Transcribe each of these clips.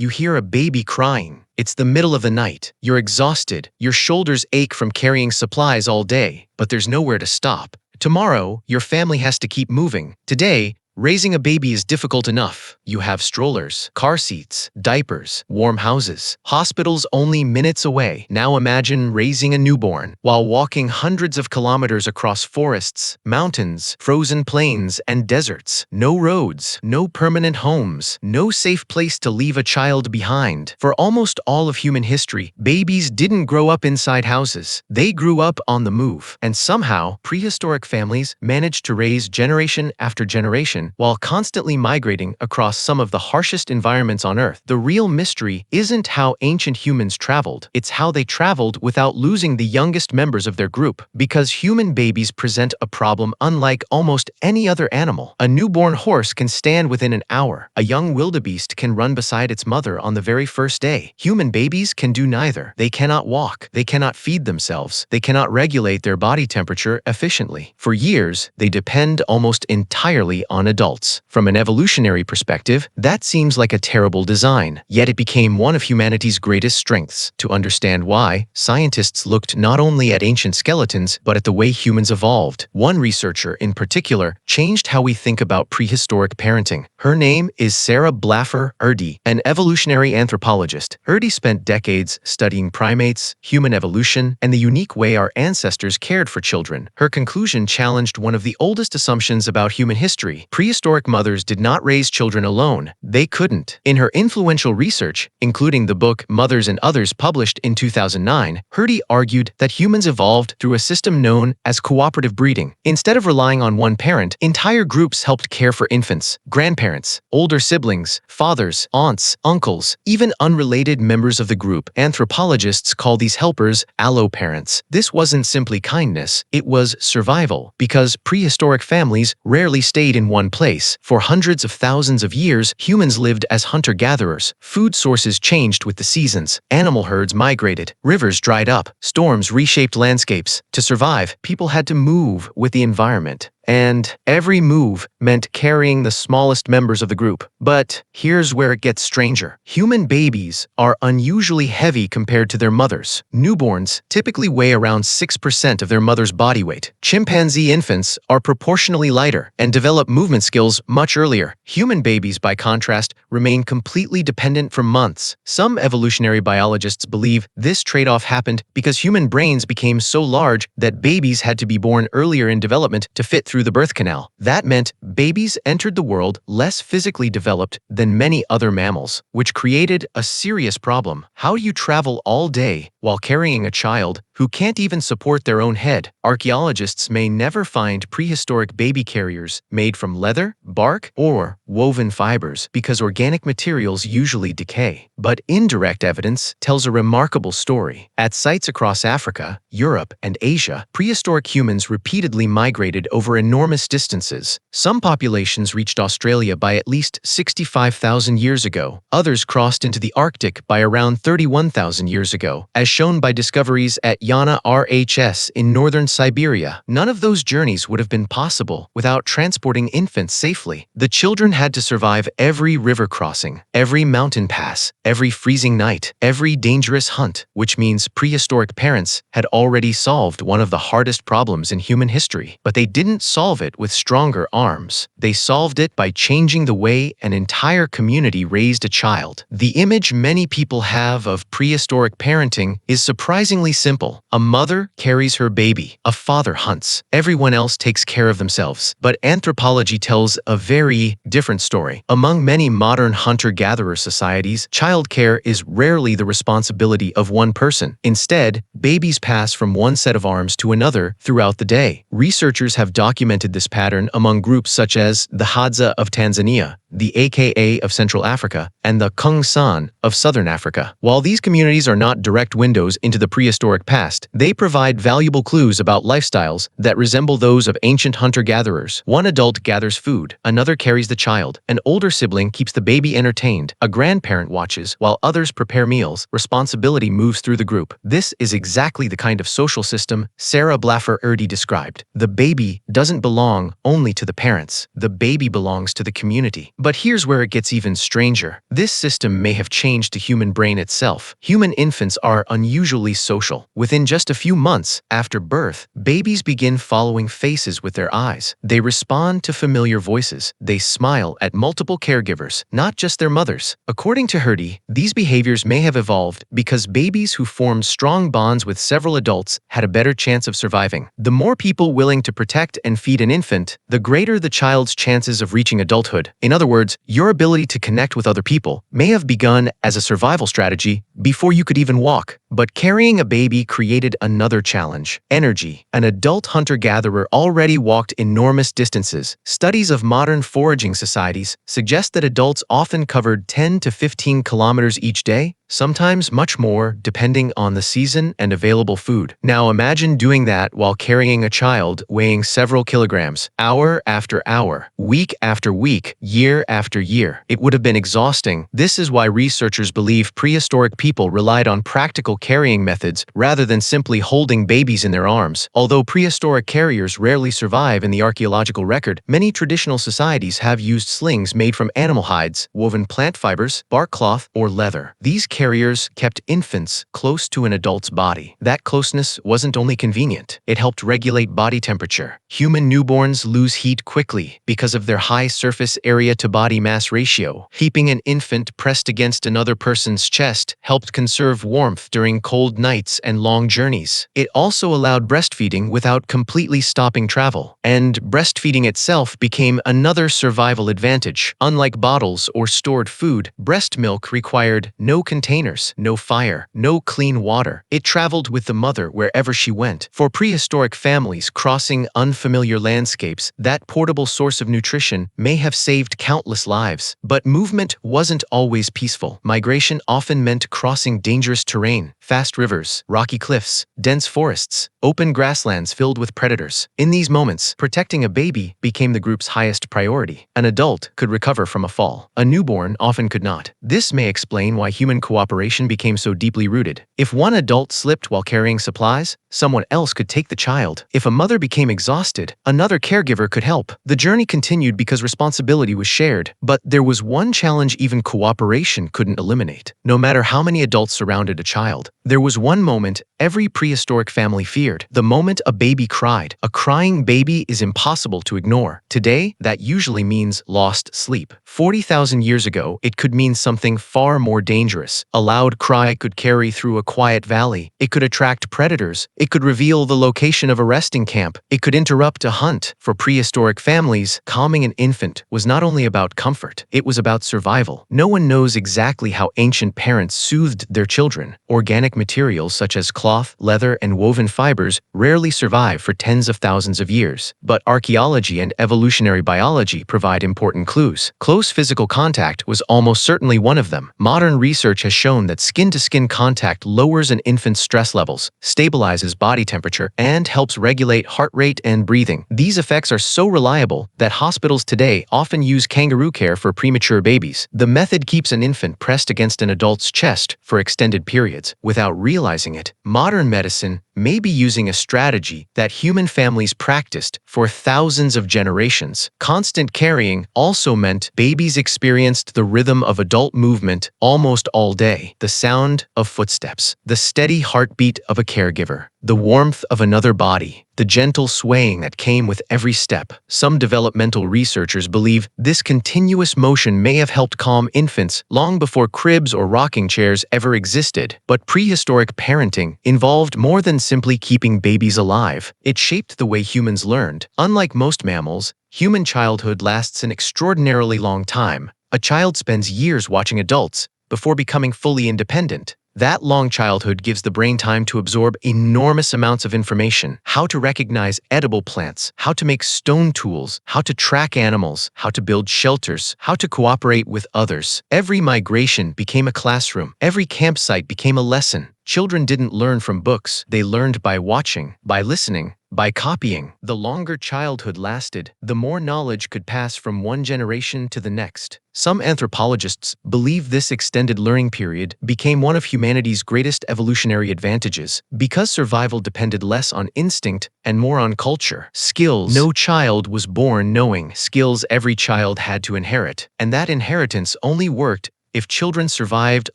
You hear a baby crying. It's the middle of the night. You're exhausted. Your shoulders ache from carrying supplies all day, but there's nowhere to stop. Tomorrow, your family has to keep moving. Today, raising a baby is difficult enough. You have strollers, car seats, diapers, warm houses, hospitals only minutes away. Now imagine raising a newborn while walking hundreds of kilometers across forests, mountains, frozen plains, and deserts. No roads, no permanent homes, no safe place to leave a child behind. For almost all of human history, babies didn't grow up inside houses. They grew up on the move. And somehow, prehistoric families managed to raise generation after generation while constantly migrating across some of the harshest environments on Earth. The real mystery isn't how ancient humans traveled, it's how they traveled without losing the youngest members of their group. Because human babies present a problem unlike almost any other animal. A newborn horse can stand within an hour. A young wildebeest can run beside its mother on the very first day. Human babies can do neither. They cannot walk, they cannot feed themselves, they cannot regulate their body temperature efficiently. For years, they depend almost entirely on adults. From an evolutionary perspective, that seems like a terrible design, yet it became one of humanity's greatest strengths. To understand why, scientists looked not only at ancient skeletons, but at the way humans evolved. One researcher, in particular, changed how we think about prehistoric parenting. Her name is Sarah Blaffer Hrdy, an evolutionary anthropologist. Hrdy spent decades studying primates, human evolution, and the unique way our ancestors cared for children. Her conclusion challenged one of the oldest assumptions about human history. Prehistoric mothers did not raise children alone. They couldn't. In her influential research, including the book Mothers and Others published in 2009, Hrdy argued that humans evolved through a system known as cooperative breeding. Instead of relying on one parent, entire groups helped care for infants, grandparents, older siblings, fathers, aunts, uncles, even unrelated members of the group. Anthropologists call these helpers alloparents. This wasn't simply kindness, it was survival, because prehistoric families rarely stayed in one place. For hundreds of thousands of years, humans lived as hunter-gatherers. Food sources changed with the seasons. Animal herds migrated. Rivers dried up. Storms reshaped landscapes. To survive, people had to move with the environment. And every move meant carrying the smallest members of the group. But here's where it gets stranger. Human babies are unusually heavy compared to their mothers. Newborns typically weigh around 6% of their mother's body weight. Chimpanzee infants are proportionally lighter and develop movement skills much earlier. Human babies, by contrast, remain completely dependent for months. Some evolutionary biologists believe this trade-off happened because human brains became so large that babies had to be born earlier in development to fit through the birth canal. That meant babies entered the world less physically developed than many other mammals, which created a serious problem. How do you travel all day while carrying a child who can't even support their own head? Archaeologists may never find prehistoric baby carriers made from leather, bark, or woven fibers because organic materials usually decay. But indirect evidence tells a remarkable story. At sites across Africa, Europe, and Asia, prehistoric humans repeatedly migrated over enormous distances. Some populations reached Australia by at least 65,000 years ago. Others crossed into the Arctic by around 31,000 years ago, as shown by discoveries at Yana RHS in northern Siberia. None of those journeys would have been possible without transporting infants safely. The children had to survive every river crossing, every mountain pass, every freezing night, every dangerous hunt, which means prehistoric parents had already solved one of the hardest problems in human history. But they didn't solve it with stronger arms. They solved it by changing the way an entire community raised a child. The image many people have of prehistoric parenting is surprisingly simple. A mother carries her baby. A father hunts. Everyone else takes care of themselves. But anthropology tells a very different story. Among many modern hunter-gatherer societies, childcare is rarely the responsibility of one person. Instead, babies pass from one set of arms to another throughout the day. Researchers have documented this pattern among groups such as the Hadza of Tanzania, the AKA of Central Africa, and the Kung San of Southern Africa. While these communities are not direct windows into the prehistoric past, they provide valuable clues about lifestyles that resemble those of ancient hunter-gatherers. One adult gathers food, another carries the child, an older sibling keeps the baby entertained, a grandparent watches, while others prepare meals. Responsibility moves through the group. This is exactly the kind of social system Sarah Blaffer Hrdy described. The baby doesn't doesn't belong only to the parents. The baby belongs to the community. But here's where it gets even stranger. This system may have changed the human brain itself. Human infants are unusually social. Within just a few months after birth, babies begin following faces with their eyes. They respond to familiar voices. They smile at multiple caregivers, not just their mothers. According to Hrdy, these behaviors may have evolved because babies who formed strong bonds with several adults had a better chance of surviving. The more people willing to protect and feed an infant, the greater the child's chances of reaching adulthood. In other words, your ability to connect with other people may have begun as a survival strategy before you could even walk. But carrying a baby created another challenge: energy. An adult hunter-gatherer already walked enormous distances. Studies of modern foraging societies suggest that adults often covered 10 to 15 kilometers each day, sometimes much more, depending on the season and available food. Now imagine doing that while carrying a child weighing several kilograms, hour after hour, week after week, year after year. It would have been exhausting. This is why researchers believe prehistoric people relied on practical carrying methods rather than simply holding babies in their arms. Although prehistoric carriers rarely survive in the archaeological record, many traditional societies have used slings made from animal hides, woven plant fibers, bark cloth, or leather. These carriers kept infants close to an adult's body. That closeness wasn't only convenient, it helped regulate body temperature. Human newborns lose heat quickly because of their high surface area to body mass ratio. Keeping an infant pressed against another person's chest helped conserve warmth during cold nights and long journeys. It also allowed breastfeeding without completely stopping travel. And breastfeeding itself became another survival advantage. Unlike bottles or stored food, breast milk required no containers, no fire, no clean water. It traveled with the mother wherever she went. For prehistoric families crossing unfamiliar landscapes, that portable source of nutrition may have saved countless lives. But movement wasn't always peaceful. Migration often meant crossing dangerous terrain, fast rivers, rocky cliffs, dense forests, open grasslands filled with predators. In these moments, protecting a baby became the group's highest priority. An adult could recover from a fall. A newborn often could not. This may explain why human cooperation became so deeply rooted. If one adult slipped while carrying supplies, someone else could take the child. If a mother became exhausted, another caregiver could help. The journey continued because responsibility was shared. But there was one challenge even cooperation couldn't eliminate. No matter how many adults surrounded a child, there was one moment every prehistoric family feared: the moment a baby cried. A crying baby is impossible to ignore. Today, that usually means lost sleep. 40,000 years ago, it could mean something far more dangerous. A loud cry could carry through a quiet valley. It could attract predators. It could reveal the location of a resting camp. It could interrupt a hunt. For prehistoric families, calming an infant was not only about comfort, it was about survival. No one knows exactly how ancient parents soothed their children. Organic materials such as cloth, leather, and woven fibers rarely survive for tens of thousands of years. But archaeology and evolutionary biology provide important clues. Close physical contact was almost certainly one of them. Modern research has shown that skin-to-skin contact lowers an infant's stress levels, stabilizes body temperature, and helps regulate heart rate and breathing. These effects are so reliable that hospitals today often use kangaroo care for premature babies. The method keeps an infant pressed against an adult's chest for extended periods. Without realizing it, modern medicine may be using a strategy that human families practiced for thousands of generations. Constant carrying also meant babies experienced the rhythm of adult movement almost all day: the sound of footsteps, the steady heartbeat of a caregiver, the warmth of another body, the gentle swaying that came with every step. Some developmental researchers believe this continuous motion may have helped calm infants long before cribs or rocking chairs ever existed. But prehistoric parenting involved more than simply keeping babies alive. It shaped the way humans learned. Unlike most mammals, human childhood lasts an extraordinarily long time. A child spends years watching adults before becoming fully independent. That long childhood gives the brain time to absorb enormous amounts of information: how to recognize edible plants, how to make stone tools, how to track animals, how to build shelters, how to cooperate with others. Every migration became a classroom. Every campsite became a lesson. Children didn't learn from books. They learned by watching, by listening, By copying, the longer childhood lasted, the more knowledge could pass from one generation to the next. Some anthropologists believe this extended learning period became one of humanity's greatest evolutionary advantages because survival depended less on instinct and more on culture. Skills. No child was born knowing skills every child had to inherit, and that inheritance only worked if children survived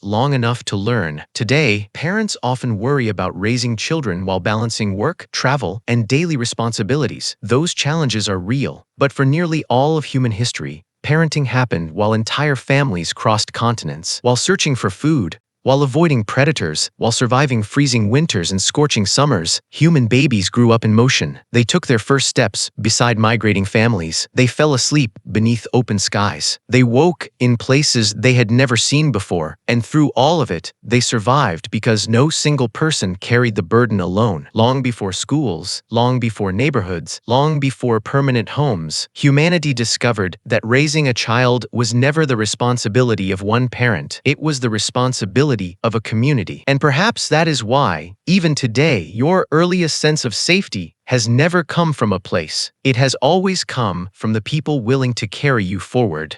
long enough to learn. Today, parents often worry about raising children while balancing work, travel, and daily responsibilities. Those challenges are real, but for nearly all of human history, parenting happened while entire families crossed continents, while searching for food, while avoiding predators, while surviving freezing winters and scorching summers. Human babies grew up in motion. They took their first steps beside migrating families. They fell asleep beneath open skies. They woke in places they had never seen before, and through all of it, they survived because no single person carried the burden alone. Long before schools, long before neighborhoods, long before permanent homes, humanity discovered that raising a child was never the responsibility of one parent. It was the responsibility of a community. And perhaps that is why, even today, your earliest sense of safety has never come from a place. It has always come from the people willing to carry you forward.